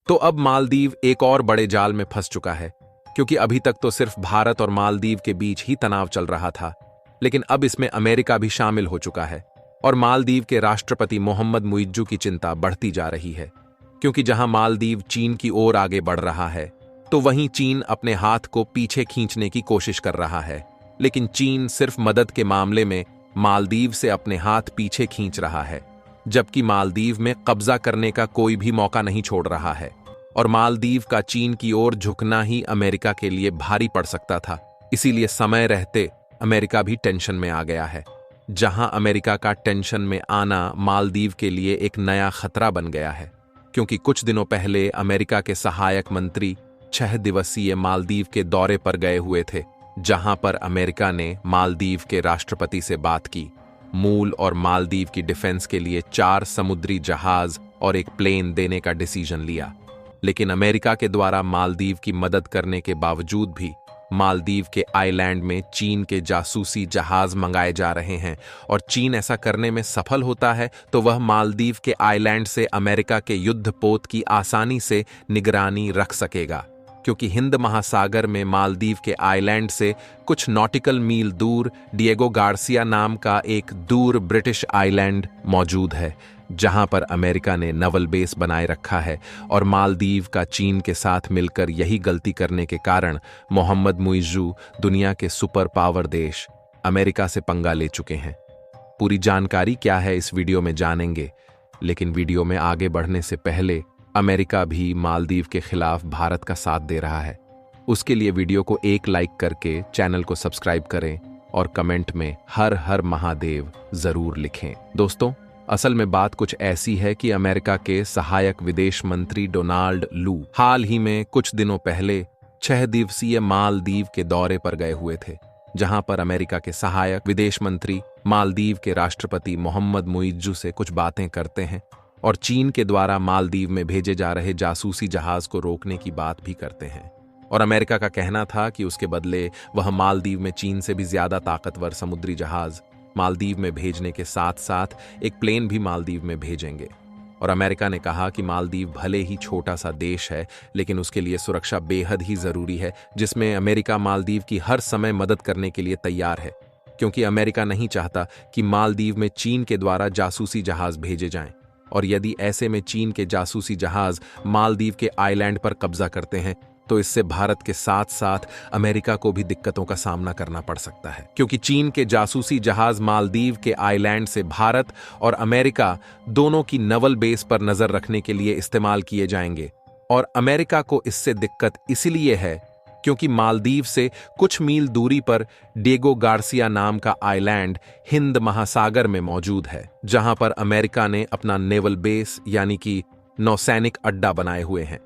तो अब मालदीव एक और बड़े जाल में फंस चुका है, क्योंकि अभी तक तो सिर्फ भारत और मालदीव के बीच ही तनाव चल रहा था, लेकिन अब इसमें अमेरिका भी शामिल हो चुका है और मालदीव के राष्ट्रपति मोहम्मद मुइज्जू की चिंता बढ़ती जा रही है, क्योंकि जहां मालदीव चीन की ओर आगे बढ़ रहा है, तो वहीं चीन अपने हाथ को पीछे खींचने की कोशिश कर रहा है। लेकिन चीन सिर्फ मदद के मामले में मालदीव से अपने हाथ पीछे खींच रहा है, जबकि मालदीव में कब्जा करने का कोई भी मौका नहीं छोड़ रहा है। और मालदीव का चीन की ओर झुकना ही अमेरिका के लिए भारी पड़ सकता था। इसीलिए समय रहते अमेरिका भी टेंशन में आ गया है। जहां अमेरिका का टेंशन में आना मालदीव के लिए एक नया खतरा बन गया है, क्योंकि कुछ दिनों पहले अमेरिका के सहायक मंत्री 6 दिवसीय मालदीव के दौरे पर गए हुए थे, जहां पर अमेरिका ने मालदीव के राष्ट्रपति से बात की, मूल और मालदीव की डिफेंस के लिए 4 समुद्री जहाज और एक प्लेन देने का डिसीजन लिया। लेकिन अमेरिका के द्वारा मालदीव की मदद करने के बावजूद भी मालदीव के आइलैंड में चीन के जासूसी जहाज मंगाए जा रहे हैं, और चीन ऐसा करने में सफल होता है तो वह मालदीव के आइलैंड से अमेरिका के युद्धपोत की आसानी से निगरानी रख सकेगा, क्योंकि हिंद महासागर में मालदीव के आइलैंड से कुछ नॉटिकल मील दूर डिएगो गार्सिया नाम का एक दूर ब्रिटिश आइलैंड मौजूद है, जहां पर अमेरिका ने नवल बेस बनाए रखा है। और मालदीव का चीन के साथ मिलकर यही गलती करने के कारण मोहम्मद मुइज्जू दुनिया के सुपर पावर देश अमेरिका से पंगा ले चुके हैं। पूरी जानकारी क्या है इस वीडियो में जानेंगे, लेकिन वीडियो में आगे बढ़ने से पहले अमेरिका भी मालदीव के खिलाफ भारत का साथ दे रहा है। उसके लिए वीडियो को एक लाइक करके चैनल को सब्सक्राइब करें और कमेंट में हर हर महादेव जरूर लिखें। दोस्तों, असल में बात कुछ ऐसी है कि अमेरिका के सहायक विदेश मंत्री डोनाल्ड लू हाल ही में कुछ दिनों पहले 6 दिवसीय मालदीव के दौरे पर गए हुए थे, जहां पर अमेरिका के सहायक विदेश मंत्री मालदीव के राष्ट्रपति मोहम्मद मुइज्जू से कुछ बातें करते हैं और चीन के द्वारा मालदीव में भेजे जा रहे जासूसी जहाज को रोकने की बात भी करते हैं। और अमेरिका का कहना था कि उसके बदले वह मालदीव में चीन से भी ज्यादा ताकतवर समुद्री जहाज मालदीव में भेजने के साथ साथ एक प्लेन भी मालदीव में भेजेंगे। और अमेरिका ने कहा कि मालदीव भले ही छोटा सा देश है, लेकिन उसके लिए सुरक्षा बेहद ही जरूरी है, जिसमें अमेरिका मालदीव की हर समय मदद करने के लिए तैयार है, क्योंकि अमेरिका नहीं चाहता कि मालदीव में चीन के द्वारा जासूसी जहाज भेजे जाएं। और यदि ऐसे में चीन के जासूसी जहाज मालदीव के आइलैंड पर कब्जा करते हैं, तो इससे भारत के साथ साथ अमेरिका को भी दिक्कतों का सामना करना पड़ सकता है, क्योंकि चीन के जासूसी जहाज मालदीव के आइलैंड से भारत और अमेरिका दोनों की नवल बेस पर नजर रखने के लिए इस्तेमाल किए जाएंगे। और अमेरिका को इससे दिक्कत इसलिए है क्योंकि मालदीव से कुछ मील दूरी पर डिएगो गार्सिया नाम का आइलैंड हिंद महासागर में मौजूद है, जहां पर अमेरिका ने अपना नेवल बेस यानी कि नौसैनिक अड्डा बनाए हुए हैं,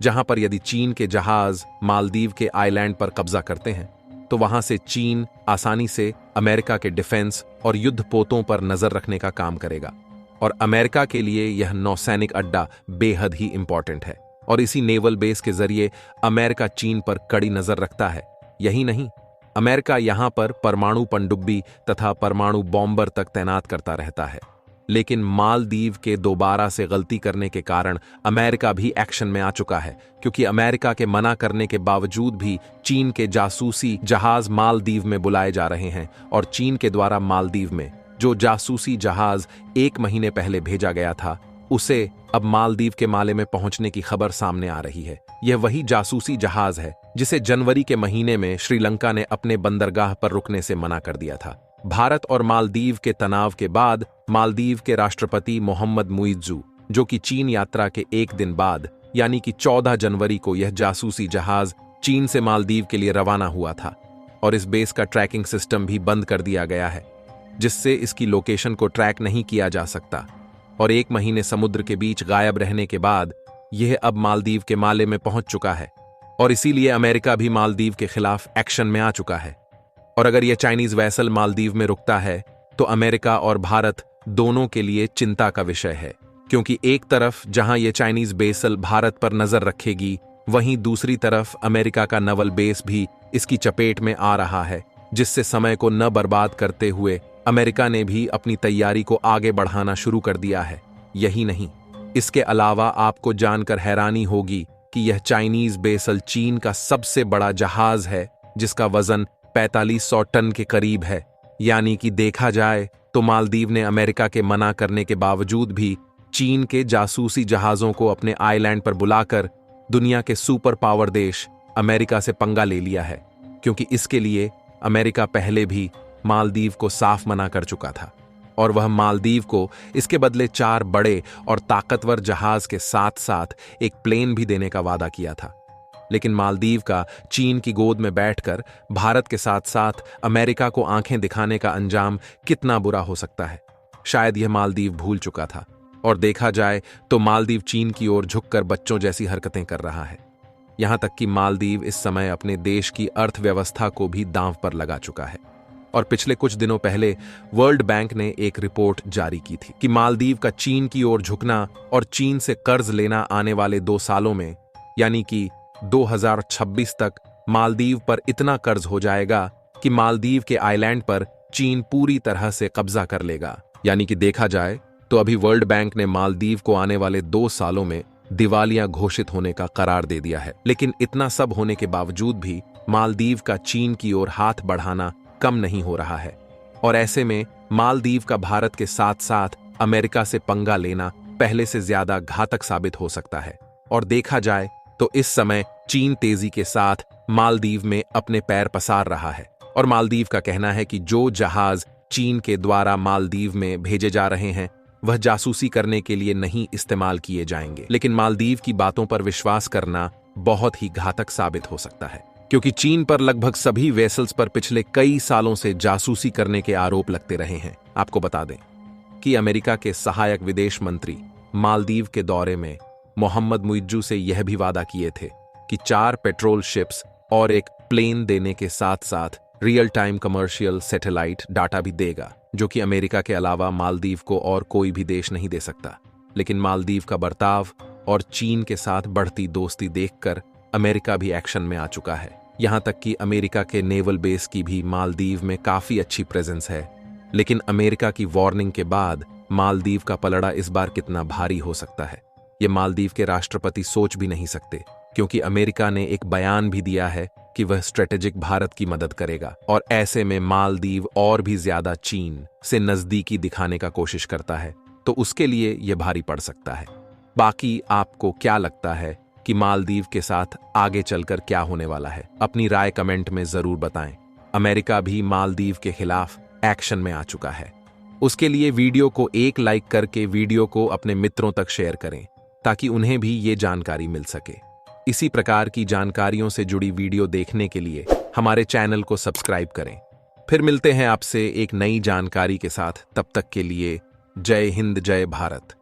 जहां पर यदि चीन के जहाज मालदीव के आइलैंड पर कब्जा करते हैं, तो वहां से चीन आसानी से अमेरिका के डिफेंस और युद्धपोतों पर नजर रखने का काम करेगा। और अमेरिका के लिए यह नौसैनिक अड्डा बेहद ही इंपॉर्टेंट है, और इसी नेवल बेस के जरिए अमेरिका चीन पर कड़ी नजर रखता है। यही नहीं, अमेरिका यहां पर परमाणु पनडुब्बी तथा परमाणु बॉम्बर तक तैनात करता रहता है। लेकिन मालदीव के दोबारा से गलती करने के कारण अमेरिका भी एक्शन में आ चुका है, क्योंकि अमेरिका के मना करने के बावजूद भी चीन के जासूसी जहाज मालदीव में बुलाए जा रहे हैं, और चीन के द्वारा मालदीव में जो जासूसी जहाज 1 महीने पहले भेजा गया था, उसे अब मालदीव के माले में पहुंचने की खबर सामने आ रही है। यह वही जासूसी जहाज है जिसे जनवरी के महीने में श्रीलंका ने अपने बंदरगाह पर रुकने से मना कर दिया था। भारत और मालदीव के तनाव के बाद मालदीव के राष्ट्रपति मोहम्मद मुइज्जू, जो कि चीन यात्रा के एक दिन बाद यानी कि 14 जनवरी को यह जासूसी जहाज चीन से मालदीव के लिए रवाना हुआ था, और इस बेस का ट्रैकिंग सिस्टम भी बंद कर दिया गया है, जिससे इसकी लोकेशन को ट्रैक नहीं किया जा सकता। और 1 महीने समुद्र के बीच गायब रहने के बाद यह अब मालदीव के माले में पहुंच चुका है, और इसीलिए अमेरिका भी मालदीव के खिलाफ एक्शन में आ चुका है। और अगर यह चाइनीज वैसल मालदीव में रुकता है, तो अमेरिका और भारत दोनों के लिए चिंता का विषय है, क्योंकि एक तरफ जहां यह चाइनीज बेसल भारत पर नजर रखेगी, वहीं दूसरी तरफ अमेरिका का नवल बेस भी इसकी चपेट में आ रहा है, जिससे समय को न बर्बाद करते हुए अमेरिका ने भी अपनी तैयारी को आगे बढ़ाना शुरू कर दिया है। यही नहीं, इसके अलावा आपको जानकर हैरानी होगी कि यह चाइनीज बेसल चीन का सबसे बड़ा जहाज है, जिसका वजन 4500 टन के करीब है। यानी कि देखा जाए तो मालदीव ने अमेरिका के मना करने के बावजूद भी चीन के जासूसी जहाजों को अपने आइलैंड पर बुलाकर दुनिया के सुपर पावर देश अमेरिका से पंगा ले लिया है, क्योंकि इसके लिए अमेरिका पहले भी मालदीव को साफ मना कर चुका था और वह मालदीव को इसके बदले 4 बड़े और ताकतवर जहाज के साथ साथ एक प्लेन भी देने का वादा किया था। लेकिन मालदीव का चीन की गोद में बैठकर भारत के साथ साथ अमेरिका को आंखें दिखाने का अंजाम कितना बुरा हो सकता है, शायद यह मालदीव भूल चुका था। और देखा जाए तो मालदीव चीन की ओर झुककर बच्चों जैसी हरकतें कर रहा है। यहां तक कि मालदीव इस समय अपने देश की अर्थव्यवस्था को भी दांव पर लगा चुका है। और पिछले कुछ दिनों पहले वर्ल्ड बैंक ने एक रिपोर्ट जारी की थी कि मालदीव का चीन की ओर झुकना और चीन से कर्ज लेना आने वाले 2 सालों में, यानी कि 2026 तक मालदीव पर इतना कर्ज हो जाएगा कि मालदीव के आइलैंड पर चीन पूरी तरह से कब्जा कर लेगा। यानी कि देखा जाए तो अभी वर्ल्ड बैंक ने मालदीव को आने वाले 2 सालों में दिवालिया घोषित होने का करार दे दिया है। लेकिन इतना सब होने के बावजूद भी मालदीव का चीन की ओर हाथ बढ़ाना कम नहीं हो रहा है। और ऐसे में मालदीव का भारत के साथ साथ अमेरिका से पंगा लेना पहले से ज्यादा घातक साबित हो सकता है। और देखा जाए तो इस समय चीन तेजी के साथ मालदीव में अपने पैर पसार रहा है और मालदीव का कहना है कि जो जहाज चीन के द्वारा मालदीव में भेजे जा रहे हैं वह जासूसी करने के लिए नहीं इस्तेमाल किए जाएंगे। लेकिन मालदीव की बातों पर विश्वास करना बहुत ही घातक साबित हो सकता है, क्योंकि चीन पर लगभग सभी वेसल्स पर पिछले कई सालों से जासूसी करने के आरोप लगते रहे हैं। आपको बता दें कि अमेरिका के सहायक विदेश मंत्री मालदीव के दौरे में मोहम्मद मुइज्जू से यह भी वादा किए थे कि 4 पेट्रोल शिप्स और एक प्लेन देने के साथ साथ real time commercial satellite data भी देगा, जो कि अमेरिका के अलावा मालदीव को और कोई भी देश नहीं दे सकता। लेकिन मालदीव का बर्ताव और चीन के साथ बढ़ती दोस्ती देखकर अमेरिका भी एक्शन में आ चुका है। यहां तक कि अमेरिका के नेवल बेस की भी मालदीव में काफी अच्छी प्रेजेंस है। लेकिन अमेरिका की वार्निंग के बाद मालदीव का पलड़ा इस बार कितना भारी हो सकता है, ये मालदीव के राष्ट्रपति सोच भी नहीं सकते, क्योंकि अमेरिका ने एक बयान भी दिया है कि वह स्ट्रेटेजिक भारत की मदद करेगा। और ऐसे में मालदीव और भी ज्यादा चीन से नजदीकी दिखाने का कोशिश करता है, तो उसके लिए यह भारी पड़ सकता है। बाकी आपको क्या लगता है कि मालदीव के साथ आगे चलकर क्या होने वाला है? अपनी राय कमेंट में जरूर बताएं। अमेरिका भी मालदीव के खिलाफ एक्शन में आ चुका है। उसके लिए वीडियो को एक लाइक करके वीडियो को अपने मित्रों तक शेयर करें, ताकि उन्हें भी ये जानकारी मिल सके। इसी प्रकार की जानकारियों से जुड़ी वीडियो देखने के लिए हमारे चैनल को सब्सक्राइब करें। फिर मिलते हैं आपसे एक नई जानकारी के साथ। तब तक के लिए जय हिंद, जय भारत।